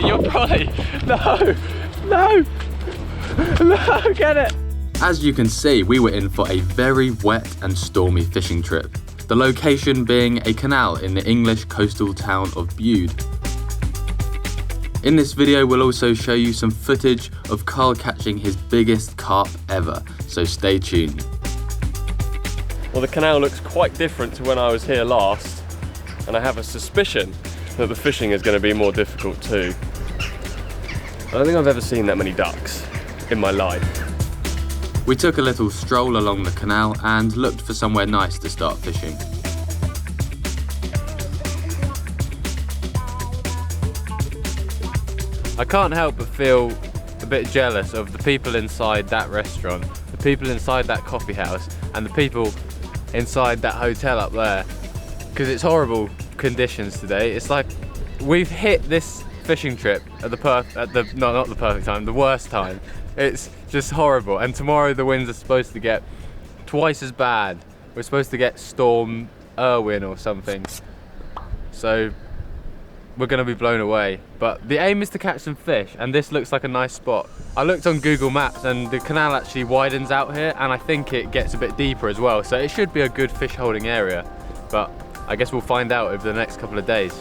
you're right. No, get it. As you can see, we were in for a very wet and stormy fishing trip. The location being a canal in the English coastal town of Bude. In this video, we'll also show you some footage of Carl catching his biggest carp ever, so stay tuned. Well, the canal looks quite different to when I was here last, and I have a suspicion that the fishing is going to be more difficult too. I don't think I've ever seen that many ducks in my life. We took a little stroll along the canal and looked for somewhere nice to start fishing. I can't help but feel a bit jealous of the people inside that restaurant, the people inside that coffee house, and the people inside that hotel up there, because it's horrible conditions today. It's like we've hit this fishing trip at not the perfect time, the worst time. It's just horrible, and tomorrow the winds are supposed to get twice as bad. We're supposed to get Storm Irwin or something, so we're going to be blown away. But the aim is to catch some fish, and this looks like a nice spot. I looked on Google Maps and the canal actually widens out here, and I think it gets a bit deeper as well, so it should be a good fish holding area, but I guess we'll find out over the next couple of days.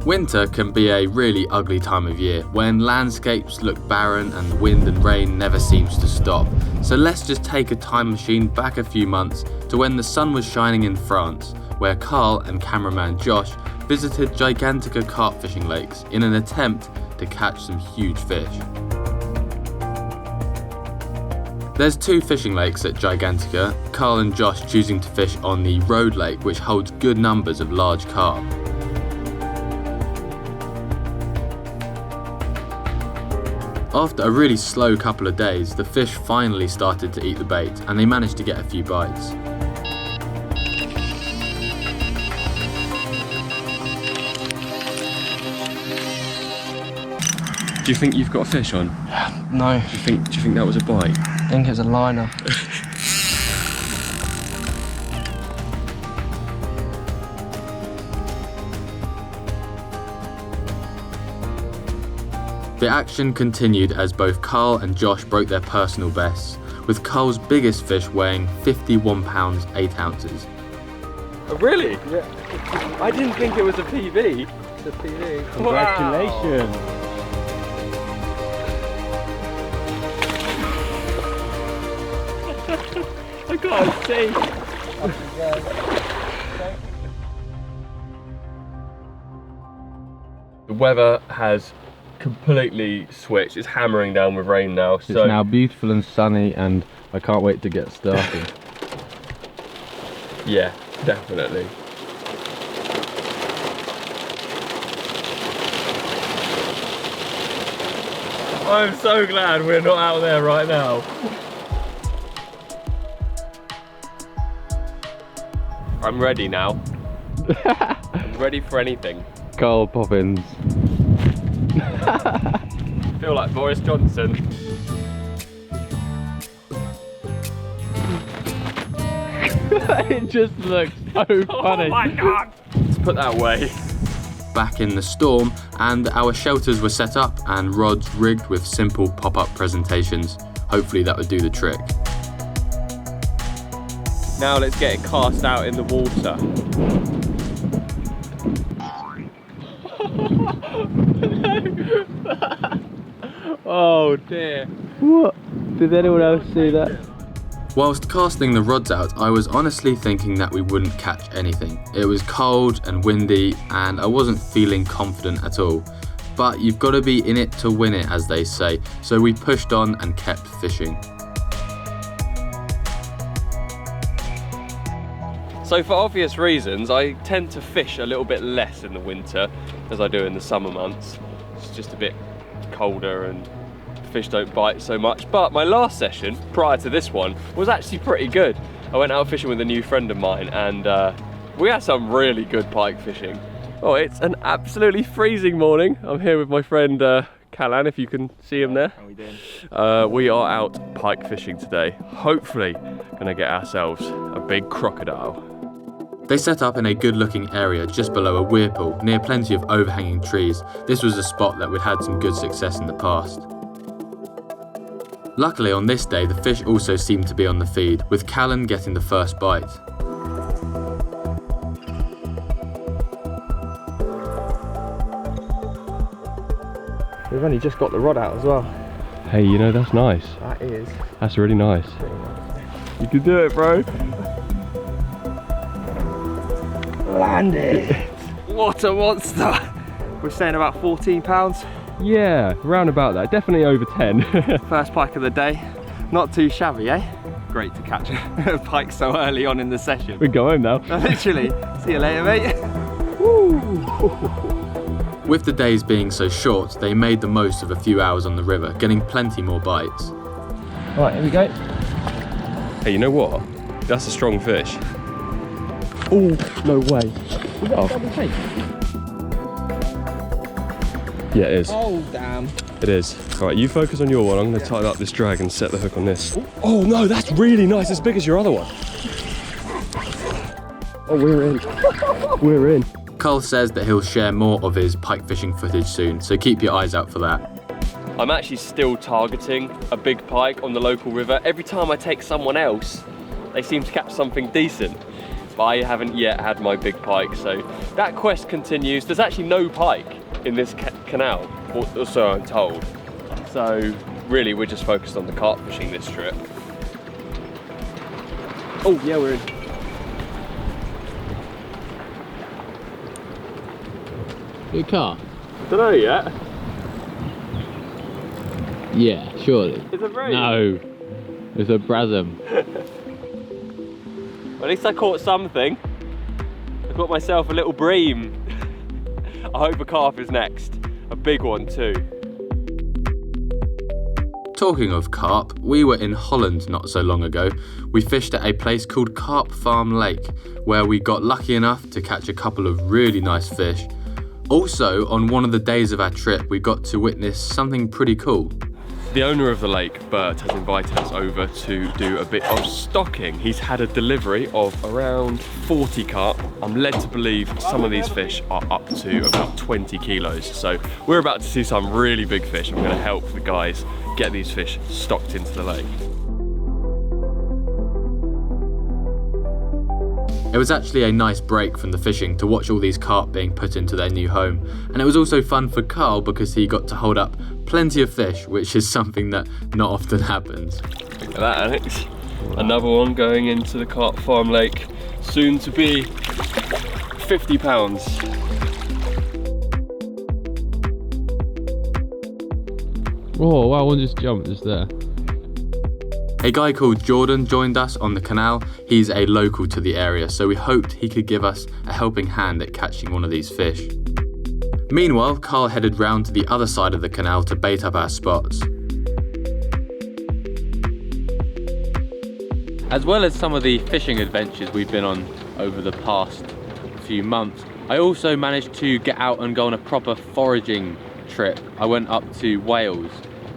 Winter can be a really ugly time of year when landscapes look barren and the wind and rain never seems to stop. So let's just take a time machine back a few months to when the sun was shining in France, where Carl and cameraman Josh visited Gigantica carp fishing lakes in an attempt to catch some huge fish. There's two fishing lakes at Gigantica, Carl and Josh choosing to fish on the Road Lake, which holds good numbers of large carp. After a really slow couple of days, the fish finally started to eat the bait, and they managed to get a few bites. Do you think you've got a fish on? No. Do you think that was a bite? I think it's a liner. The action continued as both Carl and Josh broke their personal bests, with Carl's biggest fish weighing 51 pounds 8 ounces. Oh, really? Yeah. I didn't think it was a PB. It's a PB. Congratulations. I can't see. The weather has completely switched. It's hammering down with rain now. It's now beautiful and sunny, and I can't wait to get started. Yeah, definitely. I'm so glad we're not out there right now. I'm ready now. I'm ready for anything. Carl Poppins. Feel like Boris Johnson. It just looks so funny. Oh my god! Let's put that away. Back in the storm, and our shelters were set up and rods rigged with simple pop-up presentations. Hopefully that would do the trick. Now let's get it cast out in the water. Oh dear. What? Did anyone else see that? Whilst casting the rods out, I was honestly thinking that we wouldn't catch anything. It was cold and windy, and I wasn't feeling confident at all. But you've got to be in it to win it, as they say, so we pushed on and kept fishing. So for obvious reasons, I tend to fish a little bit less in the winter as I do in the summer months. It's just a bit colder and fish don't bite so much. But my last session, prior to this one, was actually pretty good. I went out fishing with a new friend of mine, and we had some really good pike fishing. Oh, it's an absolutely freezing morning. I'm here with my friend Callan, if you can see him there. How are we doing? We are out pike fishing today. Hopefully gonna get ourselves a big crocodile. They set up in a good looking area just below a weir pool near plenty of overhanging trees. This was a spot that we'd had some good success in the past. Luckily on this day the fish also seemed to be on the feed, with Callan getting the first bite. We've only just got the rod out as well. Hey, you know, that's nice. That is That's really nice. pretty nice. You can do it, bro. Landed! What a monster. We're saying about 14 pounds. Yeah, round about that. Definitely over 10. First pike of the day. Not too shabby, eh? Great to catch a pike so early on in the session. We go home now. Literally. See you later, mate. With the days being so short, they made the most of a few hours on the river, getting plenty more bites. Right, here we go. Hey, you know what? That's a strong fish. Oh, no way. Oh. Yeah, it is. Oh, damn. It is. All right, you focus on your one. I'm going to tighten up this drag and set the hook on this. Oh no, that's really nice. As big as your other one. Oh, we're in. We're in. Carl says that he'll share more of his pike fishing footage soon, so keep your eyes out for that. I'm actually still targeting a big pike on the local river. Every time I take someone else, they seem to catch something decent. But I haven't yet had my big pike, so that quest continues. There's actually no pike in this canal, or so I'm told. So really, we're just focused on the carp fishing this trip. Oh yeah, we're in. Good car? Don't know yet. Yeah, surely. It's a very. No, it's a brasm. Well, at least I caught something. I caught myself a little bream. I hope a carp is next. A big one too. Talking of carp, we were in Holland not so long ago. We fished at a place called Carp Farm Lake, where we got lucky enough to catch a couple of really nice fish. Also, on one of the days of our trip, we got to witness something pretty cool. The owner of the lake, Bert, has invited us over to do a bit of stocking. He's had a delivery of around 40 carp. I'm led to believe some of these fish are up to about 20 kilos. So we're about to see some really big fish. I'm going to help the guys get these fish stocked into the lake. It was actually a nice break from the fishing to watch all these carp being put into their new home. And it was also fun for Carl because he got to hold up plenty of fish, which is something that not often happens. Look at that, Alex. Another one going into the Carp Farm Lake, soon to be 50 pounds. Oh wow, one just jumped just there. A guy called Jordan joined us on the canal. He's a local to the area, so we hoped he could give us a helping hand at catching one of these fish. Meanwhile, Carl headed round to the other side of the canal to bait up our spots. As well as some of the fishing adventures we've been on over the past few months, I also managed to get out and go on a proper foraging trip. I went up to Wales.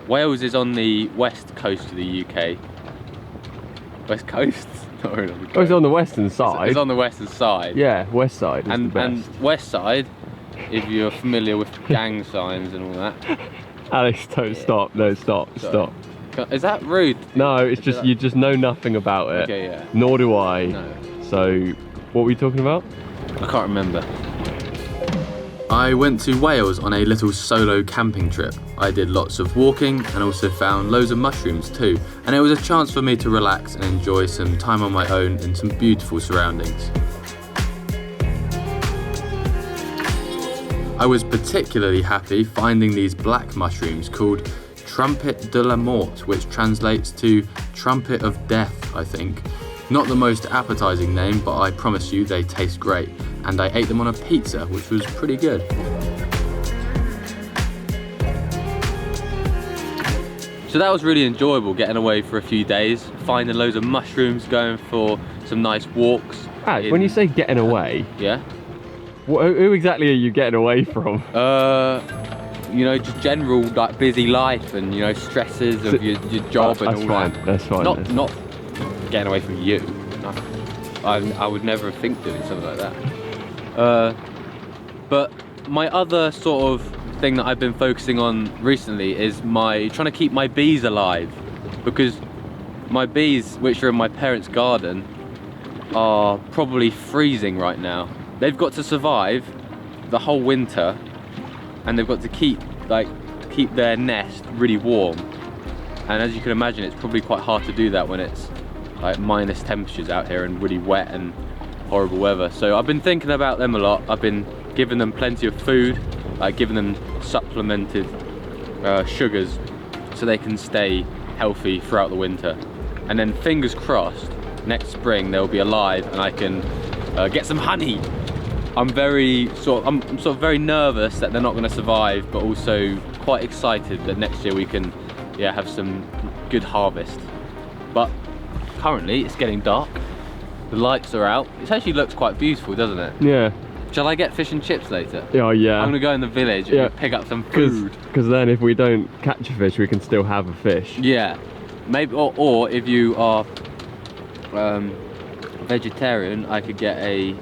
Wales is on the west coast of the UK. West coast? Not really on the coast. Oh, it's on the western side. It's on the western side. Yeah, west side is and, the best. and west side, if you're familiar with gang signs and all that. Alex, don't stop. No, stop. Sorry. Stop. Is that rude? No, it's just you just know nothing about it. Okay, yeah. Nor do I. No. So, what were we talking about? I can't remember. I went to Wales on a little solo camping trip. I did lots of walking and also found loads of mushrooms too. And it was a chance for me to relax and enjoy some time on my own in some beautiful surroundings. I was particularly happy finding these black mushrooms called Trumpet de la Mort, which translates to Trumpet of Death, I think. Not the most appetizing name, but I promise you they taste great. And I ate them on a pizza, which was pretty good. So that was really enjoyable, getting away for a few days, finding loads of mushrooms, going for some nice walks. Alex, when you say getting away, Yeah? Who exactly are you getting away from? You know, just general like busy life and, you know, stresses of your job and all that. That's fine. Not getting away from you. No. I would never think doing something like that. But my other sort of thing that I've been focusing on recently is trying to keep my bees alive, because my bees, which are in my parents' garden, are probably freezing right now. They've got to survive the whole winter, and they've got to keep their nest really warm. And as you can imagine, it's probably quite hard to do that when it's like minus temperatures out here and really wet and horrible weather. So I've been thinking about them a lot. I've been giving them plenty of food, like giving them supplemented sugars so they can stay healthy throughout the winter. And then fingers crossed, next spring they'll be alive and I can get some honey. I'm sort of very nervous that they're not going to survive, but also quite excited that next year we can have some good harvest. But currently it's getting dark, the lights are out. It actually looks quite beautiful, doesn't it? Yeah. Shall I get fish and chips later? Oh yeah. I'm gonna go in the village and pick up some food. Because then if we don't catch a fish, we can still have a fish. Yeah. Maybe, or if you are vegetarian, I could get a...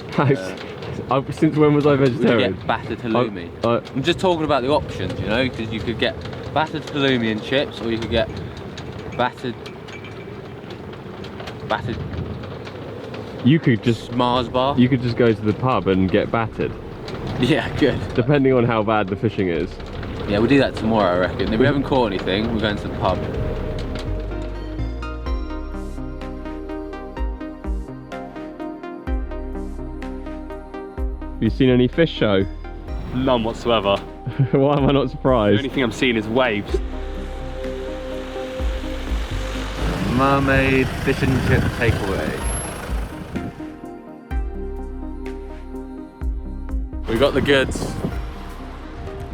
Since when was I vegetarian? We could get battered halloumi. I'm just talking about the options, you know, because you could get battered halloumi and chips, or you could get battered... You could just Mars bar. You could just go to the pub and get battered. Yeah, good. Depending on how bad the fishing is. Yeah, we'll do that tomorrow, I reckon. If we haven't caught anything, we're going to the pub. Have you seen any fish show? None whatsoever. Why am I not The surprised? only thing I'm seeing is waves. Mermaid fish and chip takeaway. We got the goods.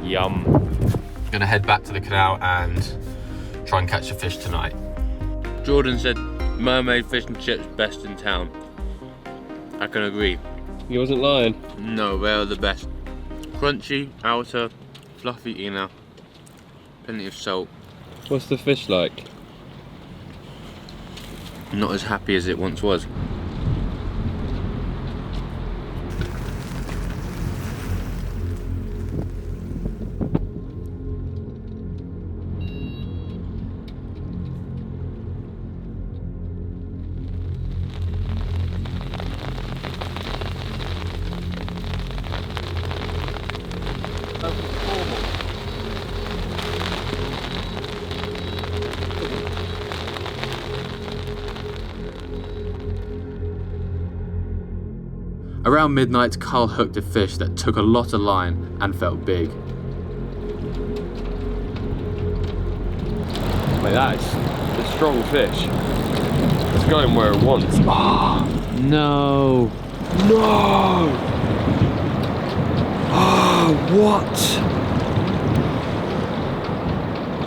Yum. Gonna head back to the canal and try and catch a fish tonight. Jordan said mermaid fish and chips best in town. I can agree. He wasn't lying. No, they're the best. Crunchy, outer, fluffy inner, plenty of salt. What's the fish like? Not as happy as it once was. Around midnight, Carl hooked a fish that took a lot of line and felt big. Like that's a strong fish. It's going where it wants. No! No! Oh, what?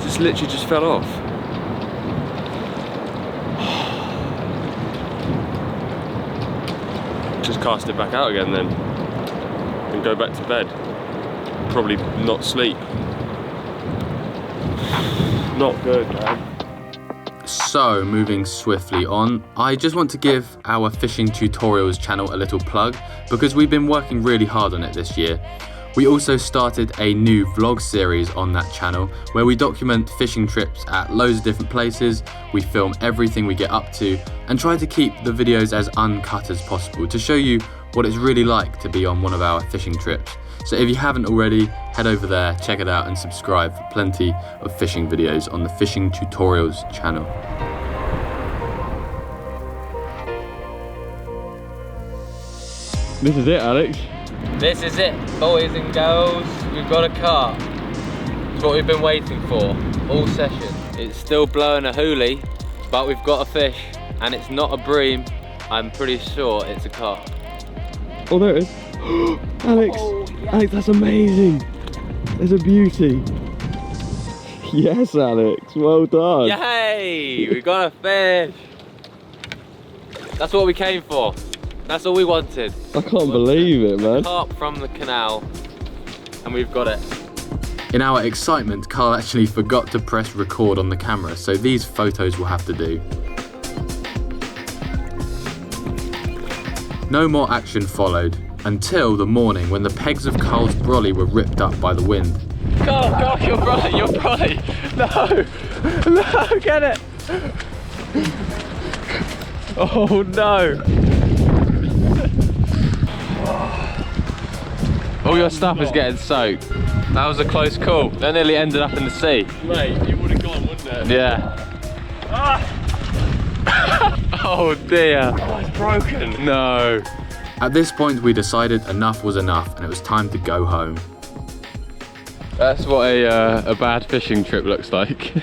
Just literally just fell off. Just cast it back out again then and go back to bed. Probably not sleep. Not good, man. So, moving swiftly on, I just want to give our fishing tutorials channel a little plug because we've been working really hard on it this year. We also started a new vlog series on that channel where we document fishing trips at loads of different places, we film everything we get up to and try to keep the videos as uncut as possible to show you what it's really like to be on one of our fishing trips. So if you haven't already, head over there, check it out and subscribe for plenty of fishing videos on the Fishing Tutorials channel. This is it, Alex. This is it, boys and girls. We've got a carp. It's what we've been waiting for all session. It's still blowing a hoolie, but we've got a fish, and it's not a bream. I'm pretty sure it's a carp. Oh, there it is. Alex, Oh, yes. Alex, that's amazing. There's a beauty. Yes, Alex, well done. Yay! We got a fish. That's what we came for. That's all we wanted. I can't believe it, man. Carp from the canal, and we've got it. In our excitement, Carl actually forgot to press record on the camera, so these photos will have to do. No more action followed, until the morning when the pegs of Carl's brolly were ripped up by the wind. Carl, your brolly. No, get it. Oh no. All your stuff is getting soaked. That was a close call. That nearly ended up in the sea. Mate, you would have gone, wouldn't it? Yeah. Oh dear. Oh, it's broken. No. At this point we decided enough was enough and it was time to go home. That's what a bad fishing trip looks like.